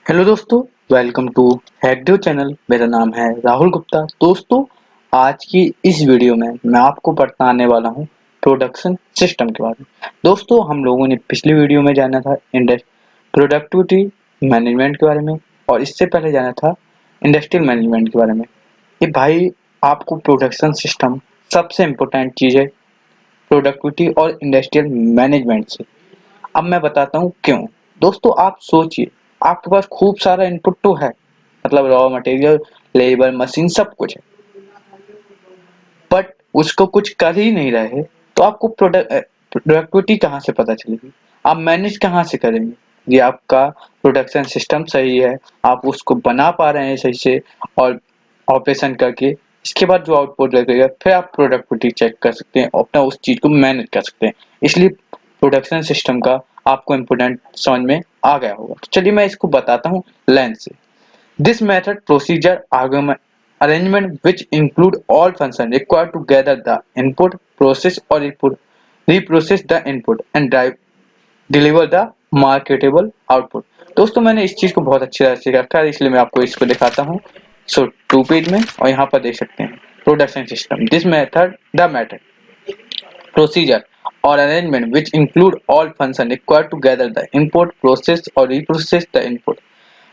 Hello दोस्तों, welcome to हैकडियो channel. मेरा नाम है राहुल गुप्ता। दोस्तों, आज की इस वीडियो में मैं आपको बताने वाला हूं प्रोडक्शन सिस्टम के बारे में। दोस्तों, हम लोगों ने पिछली वीडियो में जाना था प्रोडक्टिविटी मैनेजमेंट के बारे में और इससे पहले जाना था इंडस्ट्रियल मैनेजमेंट के बारे में। ये भाई, आपको प्रोडक्शन सिस्टम सबसे इम्पोर्टेंट चीज़ है प्रोडक्टिविटी और इंडस्ट्रियल मैनेजमेंट से। अब मैं बताता हूँ क्यों। दोस्तों, आप सोचिए, आपके पास खूब सारा इनपुट तो है, मतलब रॉ मटेरियल, लेबर, मशीन, सब कुछ है, बट उसको कुछ कर ही नहीं रहे, तो आपको प्रोडक्टिविटी कहाँ से पता चलेगी? आप मैनेज कहाँ से करेंगे? ये आपका प्रोडक्शन सिस्टम सही है, आप उसको बना पा रहे हैं सही से और ऑपरेशन करके, इसके बाद जो आउटपुट लगेगा फिर आप प्रोडक्टिविटी चेक कर सकते हैं, अपना उस चीज को मैनेज कर सकते हैं। इसलिए प्रोडक्शन सिस्टम का आपको इम्पोर्टेंट समझ में आ गया होगा। तो चलिए मैं इसको बताता हूँ लेंथ से। This method procedure argument arrangement which include all functions required to gather the input, process or reprocess the input and deliver the marketable output। दोस्तों, मैंने इस चीज को बहुत अच्छी तरह से रखा है, इसलिए मैं आपको इसको दिखाता हूँ। सो 2 पेज में, और यहाँ पर देख सकते हैं production system. This method the method procedure or arrangement which include all functions required to gather the input, process और reprocess the input।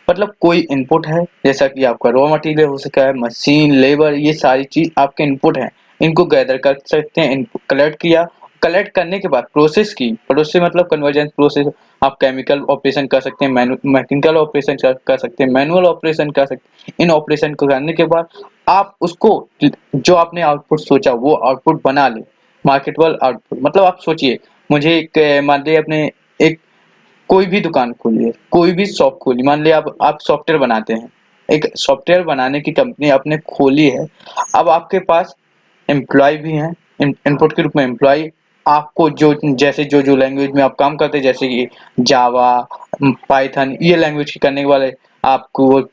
मतलब कोई इनपुट है, जैसा कि आपका रॉ मटेरियल हो सका है, मशीन, लेबर, ये सारी चीज आपके इनपुट हैं। इनको गैदर कर सकते हैं, इनको कलेक्ट किया, कलेक्ट करने के बाद प्रोसेस की, प्रोसेस मतलब कन्वर्जेंस प्रोसेस। आप केमिकल ऑपरेशन कर सकते हैं, मैकेनिकल ऑपरेशन कर सकते हैं, मैनुअल ऑपरेशन कर सकते हैं। इन ऑपरेशन को करने के बाद आप उसको, जो आपने आउटपुट सोचा वो आउटपुट बना ले, मार्केटेबल आउटपुट। मतलब आप सोचिए, मुझे एक मान लीजिए अपने एक कोई भी दुकान खोलिए, कोई भी शॉप खोलिए, मान लिया आप सॉफ्टवेयर बनाते हैं, एक सॉफ्टवेयर बनाने की कंपनी आपने खोली है। अब आपके पास एम्प्लॉय भी हैं, इनपुट के रूप में एम्प्लॉय। आपको जो जैसे जो जो लैंग्वेज में आप काम करते हैं, जैसे कि जावा, पाइथन, ये लैंग्वेज के करने वाले आपको वो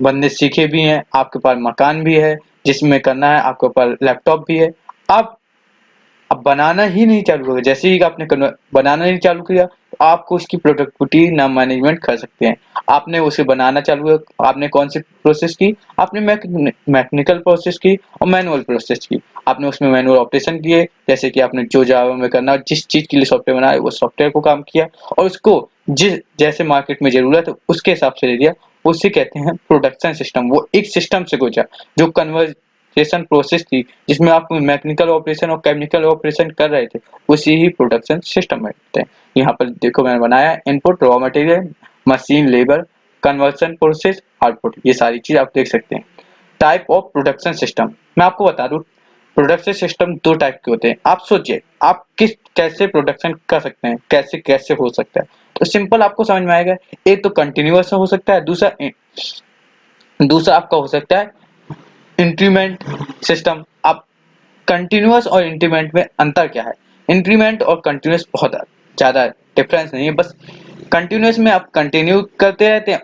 बंदे सीखे भी हैं। आपके पास मकान भी है जिसमें करना है, आपके पास लैपटॉप भी है। आप अब बनाना ही नहीं चालू करोगे, जैसे ही आपने बनाना नहीं चालू किया, तो आपको उसकी प्रोडक्टिविटी ना मैनेजमेंट कर सकते हैं। आपने उसे बनाना चालू किया, आपने कौन सी प्रोसेस की? आपने मैकेनिकल प्रोसेस की और मैनुअल प्रोसेस की। आपने उसमें मैनुअल ऑपरेशन किए, जैसे कि आपने जो जावा में करना, जिस चीज के लिए सॉफ्टवेयर बनाया वो सॉफ्टवेयर को काम किया और उसको जिस जैसे मार्केट में जरूरत है उसके हिसाब से ले लिया। उसे कहते हैं प्रोडक्शन सिस्टम। वो एक सिस्टम से गुजरा जो कन्वर्जेशन प्रोसेस थी, जिसमें आप मैकेनिकल ऑपरेशन और केमिकल ऑपरेशन कर रहे थे, उसी ही प्रोडक्शन सिस्टम में होते हैं। यहाँ पर देखो मैंने बनाया input, raw material, machine, labour, conversion process, output, ये सारी चीज आप देख सकते हैं। टाइप ऑफ प्रोडक्शन सिस्टम मैं आपको बता दूं, प्रोडक्शन सिस्टम 2 टाइप के होते हैं। आप सोचिए, आप किस कैसे प्रोडक्शन कर सकते हैं, कैसे कैसे हो सकता है। तो सिंपल आपको समझ में आएगा। एक तो कंटिन्यूअस हो सकता है, दूसरा दूसरा आपका हो सकता है इंक्रीमेंट सिस्टम। आप कंटिन्यूअस और इंक्रीमेंट में अंतर क्या है? इंक्रीमेंट और कंटिन्यूअस बहुत ज्यादा डिफरेंस नहीं है, बस कंटिन्यूअस में आप कंटिन्यू करते रहते हैं,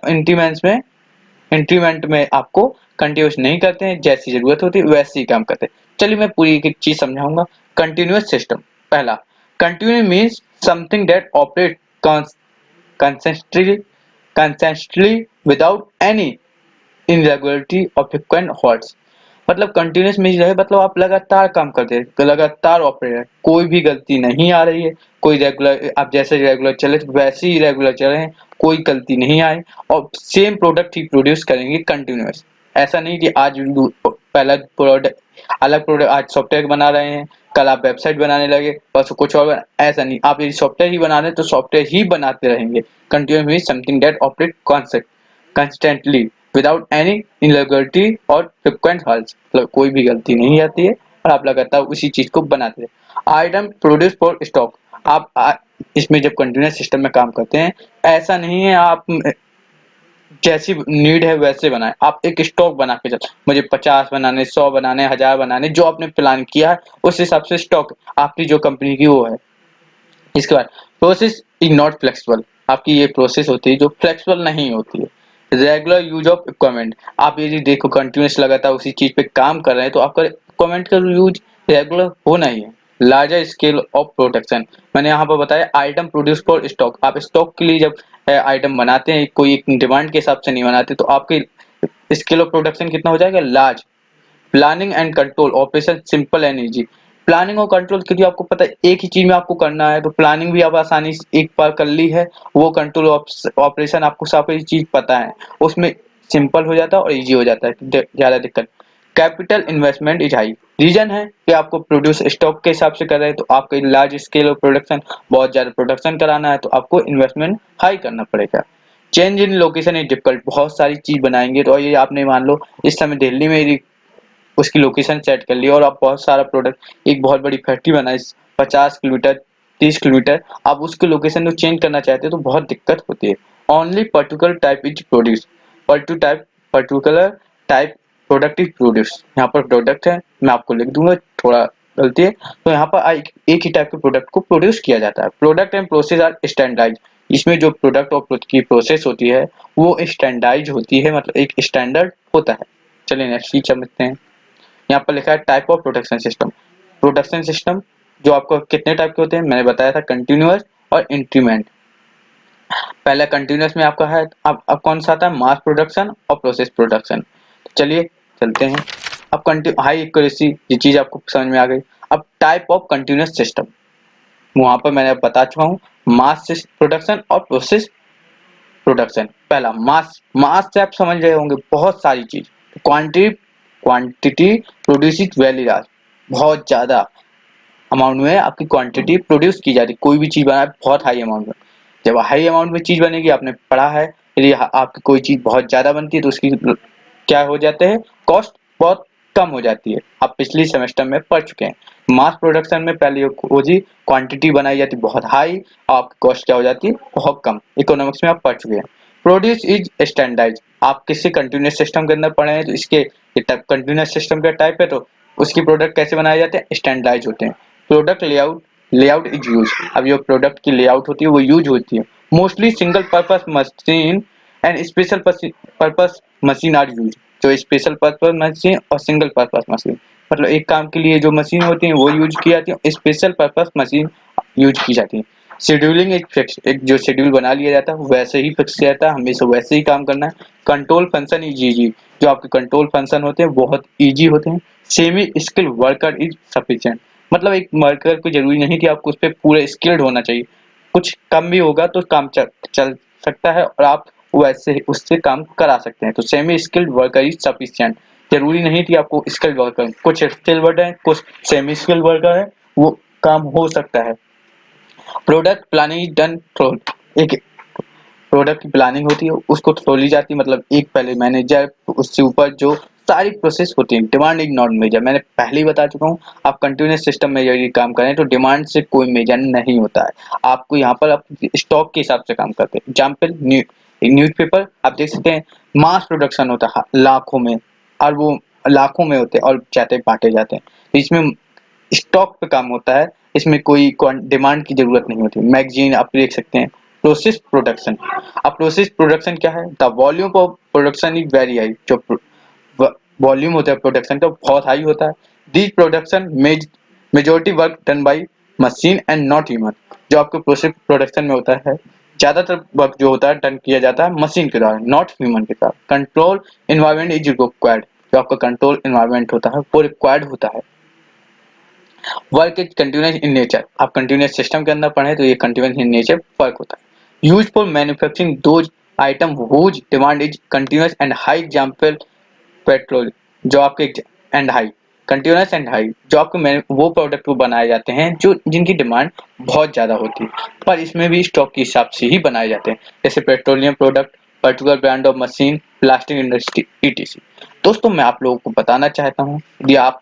इंक्रीमेंट में आपको कंटिन्यूअस नहीं करते हैं, जैसी जरूरत होती है वैसे ही काम करते हैं। चलिए मैं पूरी एक चीज समझाऊंगा। कंटिन्यूअस सिस्टम, पहला, continue means something that operate consistently without any irregularity और फ्रीक्वेंट हॉल्ट्स। मतलब कंटिन्यूअस में रहे, मतलब आप लगातार काम करते हैं, लगातार ऑपरेट है, कोई भी गलती नहीं आ रही है। कोई रेगुलर, आप जैसे रेगुलर चले वैसे ही रेगुलर चले हैं, कोई गलती नहीं आई और सेम प्रोडक्ट ही प्रोड्यूस करेंगे कंटिन्यूअस। ऐसा नहीं कि आज पहला प्रोडक्ट, अलग प्रोडक्ट, आज सॉफ्टवेयर बना रहे हैं, कल आप वेबसाइट बनाने लगे, परसों कुछ और ऐसा नहीं। आप यदि सॉफ्टवेयर ही बना रहे हैं तो सॉफ्टवेयर ही बनाते रहेंगे। Continuous means something that operate constantly without any irregularity और फ्रीक्वेंट हॉल्ट्स। मतलब कोई भी गलती नहीं आती है और आप लगातार उसी चीज को बनाते हैं। Item produce for stock. आप इसमें जब कंटिन्यूअस सिस्टम में काम करते हैं, ऐसा नहीं है आप जैसी नीड है वैसे बनाए, आप एक स्टॉक बना के चल, मुझे 50 बनाने, 100 बनाने, 1000 बनाने, जो आपने प्लान किया है उस हिसाब से स्टॉक आपकी जो कंपनी की वो है। इसके बाद प्रोसेस इज नॉट फ्लेक्सिबल। आपकी ये प्रोसेस होती है जो फ्लेक्सिबल नहीं होती है। Regular use of equipment. आप यदि देखो कंटिन्यूस लगातार उसी चीज पे काम कर रहे हैं तो आपका इक्विपमेंट का यूज रेगुलर होना ही है। लार्जर स्केल ऑफ प्रोडक्शन, मैंने यहाँ पर बताया आइटम प्रोड्यूस फॉर स्टॉक। आप स्टॉक के लिए जब आइटम बनाते हैं, कोई एक डिमांड के हिसाब से नहीं बनाते, तो आपके स्केल ऑफ प्रोडक्शन कितना हो जाएगा, large. Planning and control operation simple and easy. Planning और कंट्रोल, क्योंकि आपको पता है एक ही चीज में आपको करना है, तो प्लानिंग भी आप आसानी से एक बार कर ली है, वो कंट्रोल ऑपरेशन आपको सारी चीज पता है, उसमें सिंपल हो जाता है और इजी हो जाता है, ज्यादा दिक्कत। Capital investment is high. Reason है कि आपको प्रोड्यूस स्टॉक के हिसाब से कर रहे हैं, तो आपको लार्ज स्केल ऑफ प्रोडक्शन, बहुत ज्यादा प्रोडक्शन कराना है, तो आपको इन्वेस्टमेंट हाई करना पड़ेगा। Change in location is difficult. बहुत सारी चीज बनाएंगे, तो ये आपने मान लो इस समय दिल्ली में उसकी लोकेशन सेट कर ली और आप बहुत सारा प्रोडक्ट, एक बहुत बड़ी फैक्ट्री बनाई 50 किलोमीटर, 30 किलोमीटर, आप उसकी लोकेशन को चेंज करना चाहते हो तो बहुत दिक्कत होती है। Only particular type is produce. Particular type product is produce. यहाँ पर प्रोडक्ट है, मैं आपको लिख दूंगा, थोड़ा गलती है, तो यहाँ पर एक ही टाइप के प्रोडक्ट को प्रोड्यूस किया जाता है। Product and process are standardize. इसमें जो प्रोडक्ट और की प्रोसेस होती है वो स्टैंडर्डाइज होती है, मतलब एक स्टैंडर्ड होता है। चलिए नेक्स्ट चीज समझते हैं। यहाँ पर लिखा है type of production system. Production system जो आपको कितने टाइप के होते हैं मैंने बताया था, कंटिन्यूअस और इंक्रीमेंट। पहला कंटिन्यूअस में आपका है, अब कौन सा आता है, मास प्रोडक्शन और प्रोसेस प्रोडक्शन। चलिए चलते हैं। अब हाई एक्यूरेसी, ये चीज आपको समझ में आ गई। अब टाइप ऑफ कंटिन्यूअस सिस्टम, वहां पर मैंने बता चुका हूँ, मास प्रोडक्शन और प्रोसेस प्रोडक्शन। पहला मास, मास से आप समझ रहे होंगे बहुत सारी चीज। Quantity, quantity produce very large, बहुत ज्यादा अमाउंट में आपकी क्वांटिटी प्रोड्यूस की जाती है, कोई भी चीज बनाए बहुत हाई अमाउंट में। जब हाई अमाउंट में चीज बनेगी, आपने पढ़ा है, यदि आपकी कोई चीज बहुत ज्यादा बनती है तो उसकी क्या हो जाते हैं, कॉस्ट बहुत कम हो जाती है। आप पिछली सेमेस्टर में पढ़ चुके हैं। मास प्रोडक्शन में पहले वो जी क्वांटिटी बनाई जाती है बहुत हाई, आपकी कॉस्ट क्या हो जाती है, बहुत कम। इकोनॉमिक्स में आप पढ़ चुके हैं। Produce is standardize. आप किसी कंटिन्यूअस सिस्टम के अंदर पढ़े हैं, तो इसके कंटिन्यूअस सिस्टम का टाइप है, तो उसकी प्रोडक्ट कैसे बनाए जाते हैं, स्टैंडर्डाइज होते हैं। Product layout, layout is use. अब जो प्रोडक्ट की लेआउट होती है वो यूज होती है। Mostly single purpose machine and special purpose machine are use. जो स्पेशल पर्पस मशीन और सिंगल पर्पस मशीन, मतलब एक काम के लिए जो मशीन होती है वो यूज की जाती है, स्पेशल पर्पस मशीन यूज की जाती है। शेड्यूलिंग एक फिक्स, एक जो शेड्यूल बना लिया जाता है वैसे ही फिक्स रहता है, हमेशा वैसे ही काम करना है। Control function is easy. जो आपके कंट्रोल फंक्शन होते हैं बहुत इजी होते हैं। Semi skill worker is sufficient. मतलब एक वर्कर को जरूरी नहीं कि आपको उस पर पूरे स्किल्ड होना चाहिए, कुछ कम भी होगा तो काम चल सकता है और आप वैसे उससे काम करा सकते हैं। तो semi skilled worker is sufficient. जरूरी नहीं कि आपको स्किल्ड वर्कर, कुछ स्किल्ड वर्कर है, कुछ सेमी स्किल्ड वर्कर है, वो काम हो सकता है। Product planning is done through. एक प्रोडक्ट की प्लानिंग होती है उसको थ्रू ली जाती है, मतलब एक पहले मैनेजर, उससे ऊपर जो सारी प्रोसेस होती है। डिमांड इज नॉट मेजर, मैंने पहले ही बता चुका हूँ। आप कंटिन्यूअस सिस्टम में यदि काम करें तो डिमांड से कोई मेजर नहीं होता है। आपको यहाँ पर आप स्टॉक के हिसाब से काम करते हैं। एग्जाम्पल न्यूज़पेपर आप देख सकते हैं, मास प्रोडक्शन होता है लाखों में, और वो लाखों में होते हैं और जाते बांटे जाते हैं। इसमें स्टॉक पे काम होता है, इसमें कोई डिमांड की जरूरत नहीं होती। मैगजीन आप देख सकते हैं। प्रोसेस प्रोडक्शन, अब प्रोसेस प्रोडक्शन क्या है, the volume of production is very high. जो वॉल्यूम होता है प्रोडक्शन का बहुत हाई होता है। This production majority work done by machine and not human. जो आपके प्रोसेस प्रोडक्शन में होता है ज्यादातर वर्क जो होता है डन किया जाता है मशीन के द्वारा, नॉट ह्यूमन के द्वारा। Control environment is required. जो आपका कंट्रोल इन्वायरमेंट होता है वो रिक्वायर्ड होता है। Work is continuous in nature. आप कंटिन्यूअस सिस्टम के अंदर पढ़े तो ये कंटिन्यूअस इन नेचर वर्क होता है। Use for manufacturing those item whose demand is continuous and high. Example petrol, जो आपके and high, continuous and high, जो आपके वो प्रोडक्ट को बनाए जाते हैं जो जिनकी डिमांड बहुत ज्यादा होती है, पर इसमें भी स्टॉक के हिसाब से ही बनाए जाते हैं, जैसे petroleum product, particular brand of machine, plastic industry etc. दोस्तों मैं आप लोगों को बताना चाहता हूँ, यदि आप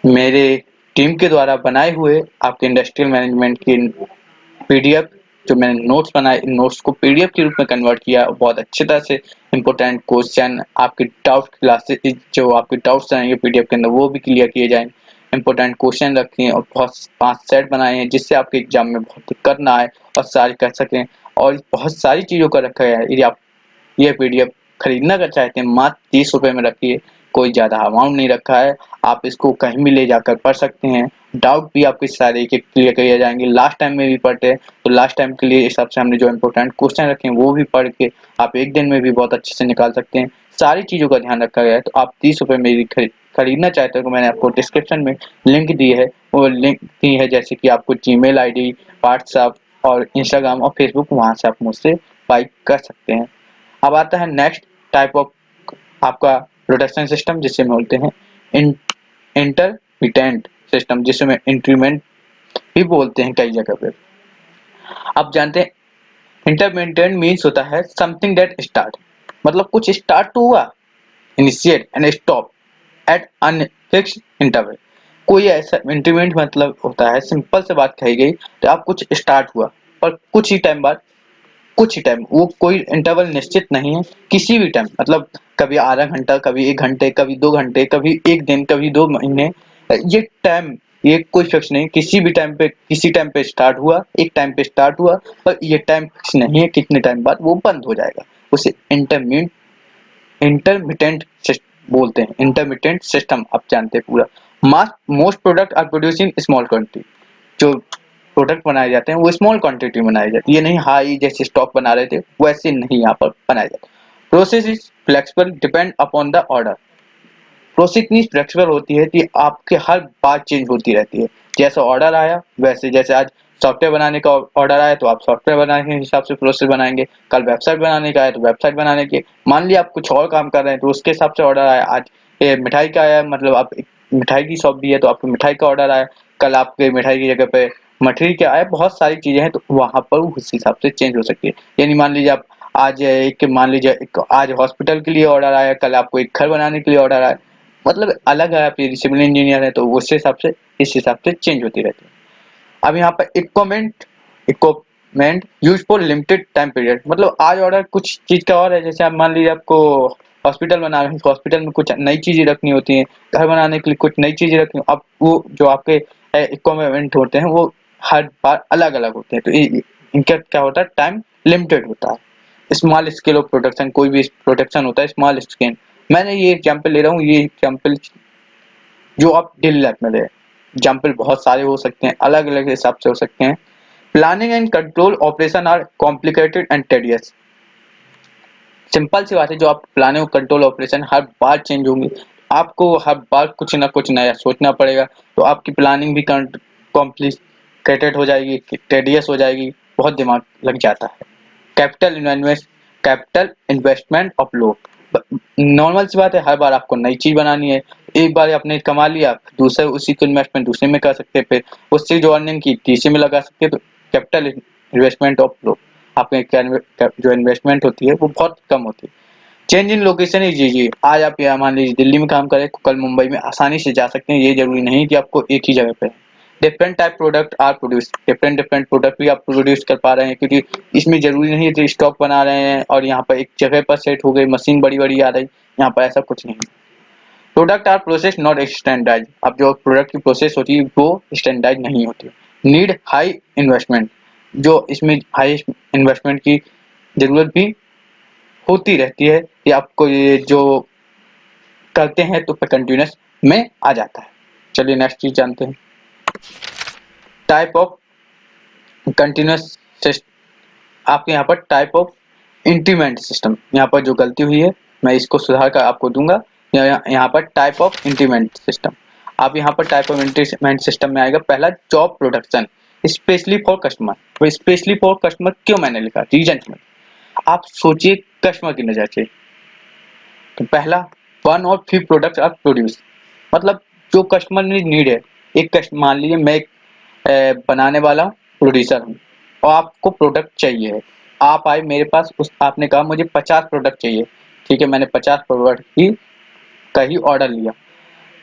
मेरे टीम के द्वारा बनाए हुए आपके इंडस्ट्रियल मैनेजमेंट की पीडीएफ, जो मैंने नोट्स बनाए, इन नोट्स को पीडीएफ के रूप में कन्वर्ट किया, बहुत अच्छी तरह से इंपॉर्टेंट क्वेश्चन, आपके डाउट क्लासेस जो आपके डाउट्स रहेंगे पीडीएफ के अंदर वो भी क्लियर किए जाएं। इंपॉर्टेंट क्वेश्चन रखे हैं और बहुत 5 सेट बनाए हैं जिससे आपके एग्जाम में बहुत दिक्कत ना आए और सारे कर सकें। और बहुत सारी चीज़ों का रखा गया है। यदि आप ये पीडीएफ खरीदना कर चाहते हैं, मात्र 30 रुपए में रखिए, कोई ज़्यादा अमाउंट नहीं रखा है, आप इसको कहीं भी ले जाकर पढ़ सकते हैं। डाउट भी आपके सारे एक-एक क्लियर किए जाएँगे। लास्ट टाइम में भी पढ़ते हैं, तो लास्ट टाइम के लिए हिसाब से हमने जो इम्पोर्टेंट क्वेश्चन रखे हैं वो भी पढ़ के आप एक दिन में भी बहुत अच्छे से निकाल सकते हैं। सारी चीज़ों का ध्यान रखा गया है, तो आप ₹30 में भी खरीदना चाहते हो तो मैंने आपको डिस्क्रिप्शन में लिंक दी है। वो लिंक दी है जैसे कि आपको जीमेल आईडी, व्हाट्सएप और इंस्टाग्राम और फेसबुक, वहाँ से आप मुझसे बाय कर सकते हैं। अब आता है नेक्स्ट टाइप ऑफ आपका प्रोडक्शन सिस्टम, जिसे बोलते हैं इंटरमिटेंट सिस्टम, जिसे में इंक्रीमेंट भी बोलते हैं कई जगह पे। आप जानते हैं इंटरमिटेंट मीन्स होता है समथिंग दैट स्टार्ट, मतलब कुछ स्टार्ट तो हुआ, initiate and stop at unfixed interval. कोई ऐसा इंक्रीमेंट मतलब होता है, सिंपल से बात कही गई, तो आप कुछ स्टार्ट हुआ और कुछ ही टाइम बाद, कुछ ही टाइम, वो कोई इंटरवल निश्चित नहीं है, किसी भी टाइम, मतलब कभी आधा घंटा, कभी 1 घंटे, कभी 2 घंटे, कभी 1 दिन, कभी 2 महीने, ये टाइम, ये कोई फिक्स नहीं, किसी भी टाइम पे, किसी टाइम पे स्टार्ट हुआ, एक टाइम पे स्टार्ट हुआ, और ये टाइम फिक्स नहीं है कितने टाइम बाद वो बंद हो जाएगा। उसे इंटरमिटेंट बोलते हैं। इंटरमिटेंट सिस्टम आप जानते हैं पूरा। Mass most product are produce in small quantity. जो प्रोडक्ट बनाए जाते हैं वो स्मॉल क्वांटिटी में बनाए जाते हैं, ये नहीं हाई जैसे स्टॉक बना रहे थे वैसे नहीं यहाँ पर बनाए जाते। Process is flexible depend upon the order. Process इतनी फ्लेक्सिबल होती है कि आपके हर बात चेंज होती रहती है, जैसा ऑर्डर आया वैसे, जैसे आज सॉफ्टवेयर बनाने का ऑर्डर आया तो आप सॉफ्टवेयर बनाने के हिसाब से प्रोसेस बनाएंगे, कल वेबसाइट बनाने का आया तो वेबसाइट बनाने के, मान लिया आप कुछ और काम कर रहे हैं तो उसके हिसाब से ऑर्डर आया। आज ये मिठाई का आया, मतलब आप एक मिठाई की शॉप भी है तो आपको मिठाई का ऑर्डर आया, कल आपके मिठाई की जगह पे मठरी का आया, बहुत सारी चीजें हैं तो वहां पर उस हिसाब से चेंज हो सकती है। यानी मान लीजिए आप आज मान लीजिए आज हॉस्पिटल के लिए ऑर्डर आया, कल आपको एक घर बनाने के लिए ऑर्डर आया, मतलब अलग है, आप ये सिविल इंजीनियर है तो उस हिसाब से, इस हिसाब से चेंज होती रहती है। अब यहाँ पर equipment use for limited time period, मतलब आज ऑर्डर कुछ चीज का और है, जैसे आप मान लीजिए आपको हॉस्पिटल बना रहे हैं, हॉस्पिटल में कुछ नई चीजें रखनी होती हैं, घर बनाने के लिए कुछ नई चीजें रखनी, अब वो जो आपके इक्विपमेंट होते हैं वो हर बार अलग अलग होते हैं, तो इनका क्या होता है, टाइम लिमिटेड होता है। स्मॉल स्केल ऑफ प्रोडक्शन, कोई भी प्रोडक्शन होता है स्मॉल स्केल, मैंने ये एग्जांपल ले रहा हूँ, ये एग्जांपल जो आप डेली लाइफ में ले, एग्जाम्पल बहुत सारे हो सकते हैं, अलग अलग हिसाब से हो सकते हैं। Planning and control operation are complicated and tedious. Simple सी बात है, जो आप प्लानिंग और कंट्रोल ऑपरेशन हर बार चेंज होंगे, आपको हर बार कुछ ना कुछ नया सोचना पड़ेगा, तो आपकी प्लानिंग भी कॉम्प्लिकेटेड हो जाएगी, टेडियस हो जाएगी, बहुत दिमाग लग जाता है। कैपिटल इन्वेस्टमेंट ऑफ लोग, नॉर्मल सी बात है, हर बार आपको नई चीज बनानी है, एक बार आपने कमा लिया, दूसरे उसी को इन्वेस्टमेंट दूसरे में कर सकते हैं, फिर उससे जो अर्निंग की तीसरे में लगा सकते हैं, तो कैपिटल इन्वेस्टमेंट ऑफ लोग, आपके जो इन्वेस्टमेंट होती है वो बहुत कम होती है। Change in location is easy, आज आप यहाँ मान लीजिए दिल्ली में काम करें, कल मुंबई में आसानी से जा सकते हैं, ये जरूरी नहीं कि आपको एक ही जगह पे। Different type product are produce, different different product भी आप प्रोड्यूस कर पा रहे हैं, क्योंकि इसमें जरूरी नहीं है कि स्टॉक बना रहे हैं और यहाँ पर एक जगह पर सेट हो गई, मशीन बड़ी बड़ी आ रही, यहाँ पर ऐसा कुछ नहीं। Product are process not standardize, अब जो प्रोडक्ट की प्रोसेस होती है वो स्टैंडर्डाइज नहीं होती। नीड हाई इन्वेस्टमेंट, जो इसमें हाई इन्वेस्टमेंट की जरूरत भी होती रहती है, कि आपको ये जो करते हैं तो कंटिन्यूस में आ जाता है। चलिए नेक्स्ट चीज जानते हैं, टाइप ऑफ कंटिन्यूस। आपके यहाँ पर टाइप ऑफ इंक्रीमेंट सिस्टम, यहाँ पर जो गलती हुई है मैं इसको सुधार कर आपको दूंगा। यहाँ पर टाइप ऑफ इंक्रीमेंट सिस्टम, आप यहाँ पर टाइप ऑफ इंक्रीमेंट सिस्टम में आएगा पहला, job production specially for customer. तो स्पेशली फॉर कस्टमर क्यों मैंने लिखा, रीजन में आप सोचिए कस्टमर की नजर से, तो पहला, वन और फ्यू प्रोडक्ट्स आर प्रोड्यूस, मतलब जो कस्टमर ने नीड है, एक कस्टमर, मान लीजिए मैं एक बनाने वाला हूँ, प्रोड्यूसर हूँ, और आपको प्रोडक्ट चाहिए है, आप आए मेरे पास, उस आपने कहा मुझे 50 प्रोडक्ट चाहिए, ठीक है, मैंने 50 प्रोडक्ट का ही ऑर्डर लिया,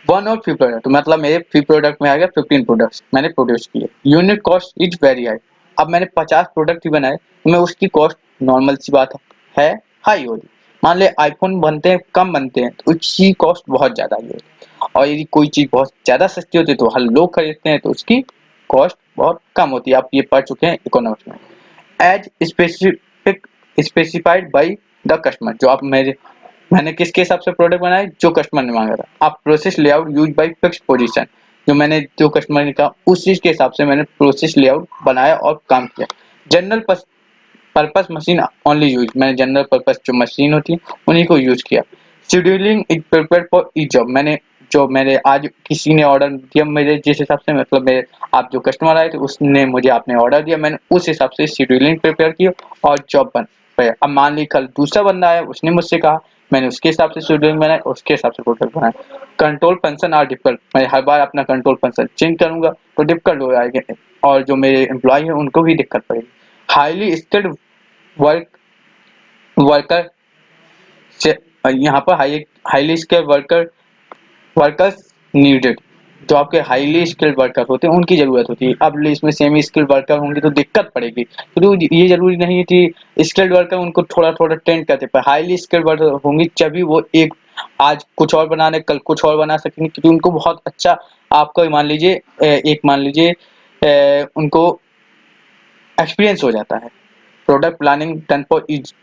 वन और फ्यू प्रोडक्ट, तो मतलब मेरे फ्यू प्रोडक्ट में आ गया 15 प्रोडक्ट्स मैंने प्रोड्यूस किए, unit cost is very high. अब मैंने 50 प्रोडक्ट ही बनाए तो मैं उसकी कॉस्ट, नॉर्मल सी बात है हाई होगी। मान ले आईफोन बनते हैं, कम बनते हैं, तो उसकी कॉस्ट बहुत ज्यादा हाई होगी, और यदि कोई चीज बहुत ज्यादा सस्ती होती है तो हर लोग खरीदते हैं, तो उसकी कॉस्ट बहुत कम होती है, आप ये पढ़ चुके हैं इकोनॉमिक्स में। As specified by the customer, जो आप मेरे मैंने किसके हिसाब से प्रोडक्ट बनाया, जो कस्टमर ने मांगा था। अब process layout use by fixed position, जो कस्टमर ने कहा उस चीज के हिसाब से मैंने प्रोसेस लेआउट बनाया और काम किया। General purpose machine only use, मैंने जनरल पर्पस जो मशीन होती है उन्हीं को यूज किया। Scheduling is prepared for each job, मैंने आज किसी ने ऑर्डर दिया मेरे जिस हिसाब से, मतलब मेरे आप जो कस्टमर आए थे उसने मुझे आपने ऑर्डर दिया, मैंने उस हिसाब से शेड्यूलिंग प्रिपेयर की और जॉब बन गया। अब मान ली कल दूसरा बंदा आया, उसने मुझसे कहा, मैंने उसके हिसाब से शेड्यूलिंग बनाया, उसके हिसाब से प्रोडक्ट बनाया। कंट्रोल फंक्शन आर डिफिकल्ट, मैं हर बार अपना कंट्रोल फंक्शन चेंज करूंगा तो डिफिकल्ट हो जाएगा और जो मेरे एम्प्लॉय है उनको भी दिक्कत पड़ेगी। हाईली स्किल्ड वर्क वर्कर से यहाँ पर हाईली स्किल्ड वर्कर्स नीडेड, जो आपके हाईली स्किल्ड वर्कर होते हैं उनकी जरूरत होती है। अब इसमें सेमी स्किल्ड वर्कर होंगे तो दिक्कत पड़ेगी, तो ये जरूरी नहीं है कि स्किल्ड वर्कर उनको थोड़ा थोड़ा ट्रेन करते, पर हाईली स्किल्ड वर्कर होंगे तभी वो एक आज कुछ और बनाने कल कुछ और बना सकेंगे, क्योंकि उनको बहुत अच्छा, आपको मान लीजिए उनको एक्सपीरियंस हो जाता है। Product planning done for each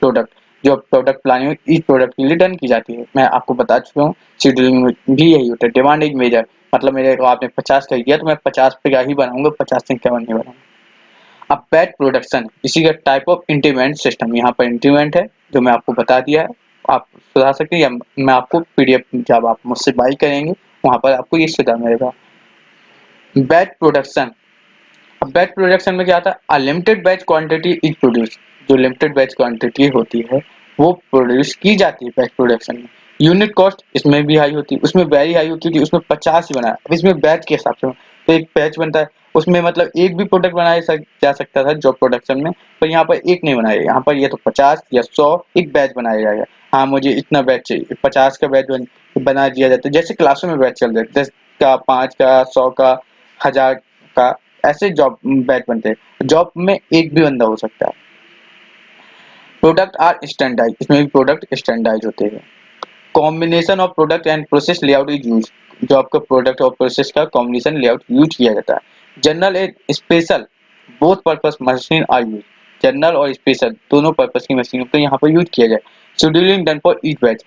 product, जो प्रोडक्ट प्लानिंग ईच प्रोडक्ट के लिए डन की जाती है, मैं आपको बता चुका हूँ। शेड्यूलिंग में भी यही होता है। डिमांड इज मेजर, मतलब मेरे को आपने 50 का दिया तो मैं 50 पे का ही बनाऊंगा, 50 से कम नहीं बनाऊंगा। अब बैच प्रोडक्शन, इसी का टाइप ऑफ इंटीमेंट सिस्टम, यहाँ पर इंटीमेंट है जो मैं आपको बता दिया है, आप सुधार सकते हैं या मैं आपको पीडीएफ जब आप मुझसे बाई करेंगे वहां पर आपको ये सुधार मिलेगा। बैच प्रोडक्शन, अब बैच प्रोडक्शन में क्या आता है, unlimited batch quantity is produce, जो लिमिटेड बैच क्वांटिटी होती है वो प्रोड्यूस की जाती है बैच प्रोडक्शन में। यूनिट कॉस्ट इसमें भी हाई होती है, उसमें वेरी हाई होती है कि उसमें 50 ही बनाया, अब इसमें बैच के हिसाब से तो एक बैच बनता है उसमें मतलब एक भी प्रोडक्ट बनाया जा सकता था जॉब प्रोडक्शन में, पर यहाँ पर एक नहीं बनाया, यहाँ पर ये तो 50 या 100 एक बैच बनाया जाएगा। हाँ मुझे इतना बैच चाहिए, 50 का बैच बना दिया जाता है, जैसे क्लासों में बैच चल रहे 10 का 5 का 100 का 1000 का, ऐसे जॉब बैच बनते हैं। जॉब में एक भी बंदा हो सकता है। प्रोडक्ट आर स्टैंडर्डाइज, इसमें भी प्रोडक्ट स्टैंडर्डाइज होते हैं। Combination of product and process layout is use, जो आपका प्रोडक्ट और प्रोसेस का कॉम्बिनेशन लेआउट यूज किया जाता है। General and special both purpose machine are use, general और स्पेशल दोनों पर्पस की मशीनों को यहाँ पर यूज किया जाए। Scheduling done for each batch,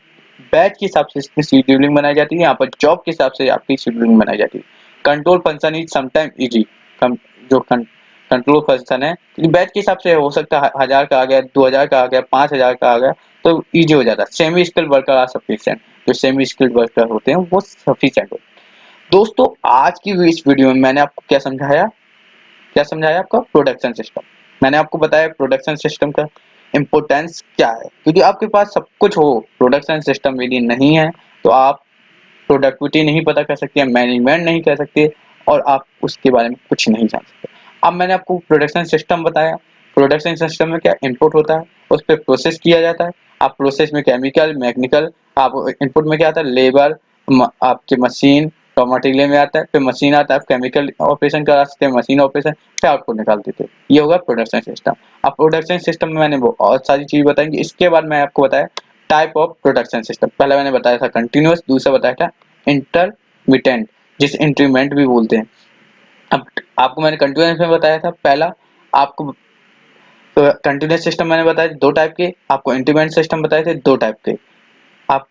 batch के हिसाब से इसमें शेड्यूलिंग बनाई जाती है, यहाँ पर जॉब के हिसाब से आपकी शेड्यूलिंग बनाई जाती है। Control function is sometime easy, जो कंट्रोल फंक्शन है बैच के हिसाब से हो सकता है 1000 का आ गया, 2000 का आ गया, 5000 का आ गया तो इजी हो जाता है। Semi skilled worker are sufficient, जो सेमी स्किल्ड वर्कर होते हैं वो सफिशिएंट होते हैं। दोस्तों आज की इस वीडियो में मैंने आपको क्या समझाया आपका प्रोडक्शन सिस्टम, मैंने आपको बताया प्रोडक्शन सिस्टम का इम्पोर्टेंस क्या है, क्योंकि आपके पास सब कुछ हो प्रोडक्शन सिस्टम यदि नहीं है तो आप प्रोडक्टिविटी नहीं पता कर सकते, मैनेजमेंट नहीं कर सकते और आप उसके बारे में कुछ नहीं जान सकते। अब मैंने आपको प्रोडक्शन सिस्टम बताया, प्रोडक्शन सिस्टम में क्या इनपुट होता है, उस पर प्रोसेस किया जाता है। आप प्रोसेस में केमिकल मैकेनिकल, आप इनपुट में क्या आता है लेबर, आपके मशीन रॉ मटेरियल में आता है, फिर मशीन आता है, आप केमिकल ऑपरेशन करा सकते हैं, मशीन ऑपरेशन, फिर आउटपुट निकाल देते हैं। ये होगा प्रोडक्शन सिस्टम। अब प्रोडक्शन सिस्टम में मैंने बहुत सारी चीज बताएंगे, इसके बाद मैं आपको बताया टाइप ऑफ प्रोडक्शन सिस्टम। पहले मैंने बताया था कंटिन्यूअस, दूसरा बताया था इंटरमिटेंट, जिसे इंक्रीमेंट भी बोलते हैं। अब आपको मैंने कंटिन्यूअस में बताया था पहला, आपको कंटिन्यूअस सिस्टम मैंने बताया 2 टाइप के, आपको इंक्रीमेंट सिस्टम बताए थे 2 टाइप के। आप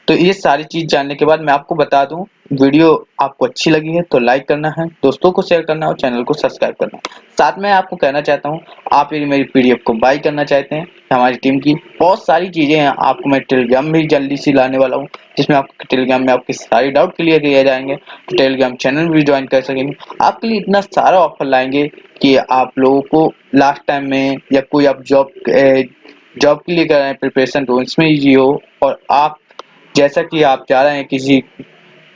तो ये सारी चीज जानने के बाद मैं आपको बता दूं, वीडियो आपको अच्छी लगी है तो लाइक करना है, दोस्तों को शेयर करना है और चैनल को सब्सक्राइब करना है। साथ में आपको कहना चाहता हूं, आप यदि मेरी पीडीएफ को बाय करना चाहते हैं, हमारी टीम की बहुत सारी चीजें हैं, आपको मैं टेलीग्राम भी जल्दी से लाने वाला हूं, जिसमें आपको टेलीग्राम में आपके सारे डाउट क्लियर किए जाएंगे, तो टेलीग्राम चैनल भी ज्वाइन कर सकेंगे। आपके लिए इतना सारा ऑफर लाएंगे कि आप लोगों को लास्ट टाइम में या कोई आप जॉब के लिए कर रहे हैं प्रिपरेशन तो इसमें ईजी हो, और आप जैसा कि आप चाह रहे हैं किसी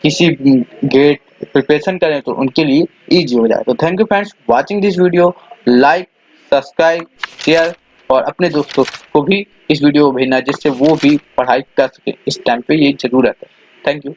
किसी गेट प्रिपरेशन करें तो उनके लिए इजी हो जाए। तो thank you friends watching this video, like subscribe share और अपने दोस्तों को भी इस वीडियो को भेजना जिससे वो भी पढ़ाई कर सके, इस टाइम पे ये जरूरत है। Thank you.